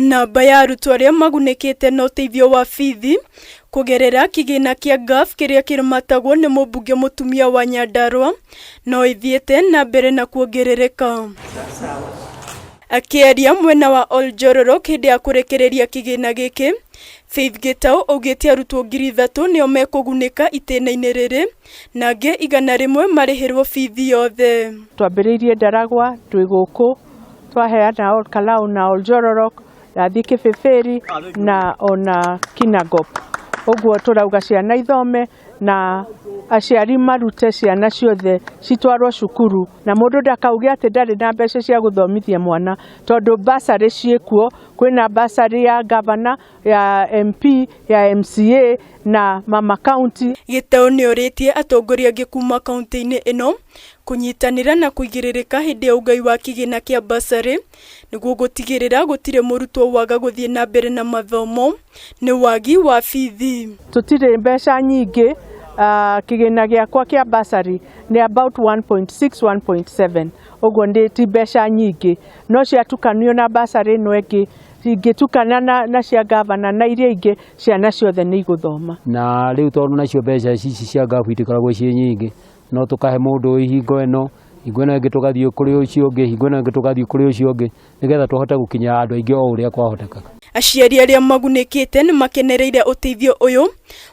Namba ya arutwo arĩa magunĩkĩte na ũteithio wa bithi kũgerera kĩgĩna kĩa GAF kĩrĩa kĩrũmatagwo nĩ mũmbunge mũtumia wa Nyandarua no ĩthiĩte na mbere na kuongerereka. Akĩaria mwena wa Oljororok hĩndĩ ya kũrekereria kĩgĩna gĩkĩ, Faith Gitau augĩte arutwo 3,000 nĩo mekũgunĩka itĩna-inĩ rĩrĩ na angĩ 100 marĩhĩrwo bithi yothe. Twambĩrĩirie Ndaragwa, twĩ gũkũ, twaheana Olkalau na Oljororok, Rathi Kĩbĩbĩri na ona Kinangop. Ũguo tũrauga ciana ithome na aciari marute ciana ciothe citwarwo cukuru na mũndũ ndakauge atĩ ndarĩ na mbeca cia gũthomithia mwana tondũ basarĩ ciĩkuo. Kwĩna basarĩ ya gavana, ya MP, ya MCA na mama county. Gitau nĩorĩtie atongoria angĩ kuma kaunti-inĩ ĩno kũnyitanĩra na kũigĩrĩrĩka hĩndĩ ya ũgai wa kĩgĩna kĩa basarĩ nĩguo gũtigĩrĩra gũtirĩ mũrutwo waga gũthiĩ na mbere na mathomo nĩ wagi wa bithi. Tũtirĩ mbeca nyingĩ. Kĩgĩna gĩakwa kĩa basarĩ nĩ about 1.6 1.7. Ũguo ti mbeca nyingĩ no ciatukanio na basarĩ ĩno ĩngĩ ingĩtukana na cia gavana na iria ingĩ ciana ciothe nĩ igũthoma. Na rĩu tondũ nacio mbeca ici cia GAF itikoragwo ciĩ nyingĩ no tũkahe mũndũ ihingo ĩno ĩngĩ tũgathiĩ kũrĩ ũcio ũngĩ, hingo ĩno ĩngĩ tũgathiĩ kũrĩ ũcio ũngĩ nĩgetha tũhote gũkinya andũ aingĩ o ũrĩa kwahoteka. Aciari arĩa magunĩkĩte nĩ makenereire ũteithio ũyũ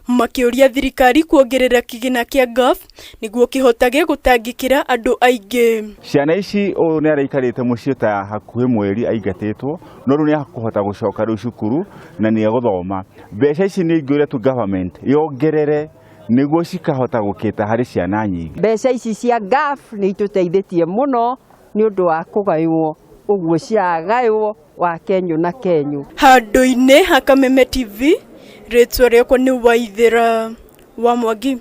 makĩũria thirikari kuongerera kĩgĩna kĩa GAF nĩguo kĩhotage gũtangĩkĩra andũ aingĩ. Ciana ici ũyũ nĩ araikarĩte mũciĩ ta hakuhĩ mweri aingatĩtwo no rĩu nĩ akũhota gũcoka rĩu cukuru na nĩ egũthoma. Mbeca ici nĩ ingĩũria tu government yongerere nĩguo cikahota gũkĩta harĩ ciana nyingĩ. Mbeca ici cia GAF nĩ itũteithĩtie mũno nĩ ũndũ wa kũgaywo ũguo ciagaywo wa Kenyũ na Kenyũ. Handũ-inĩ ha Kameme TV, rĩtwa rĩakwa nĩ Waithĩra wa Mwangi.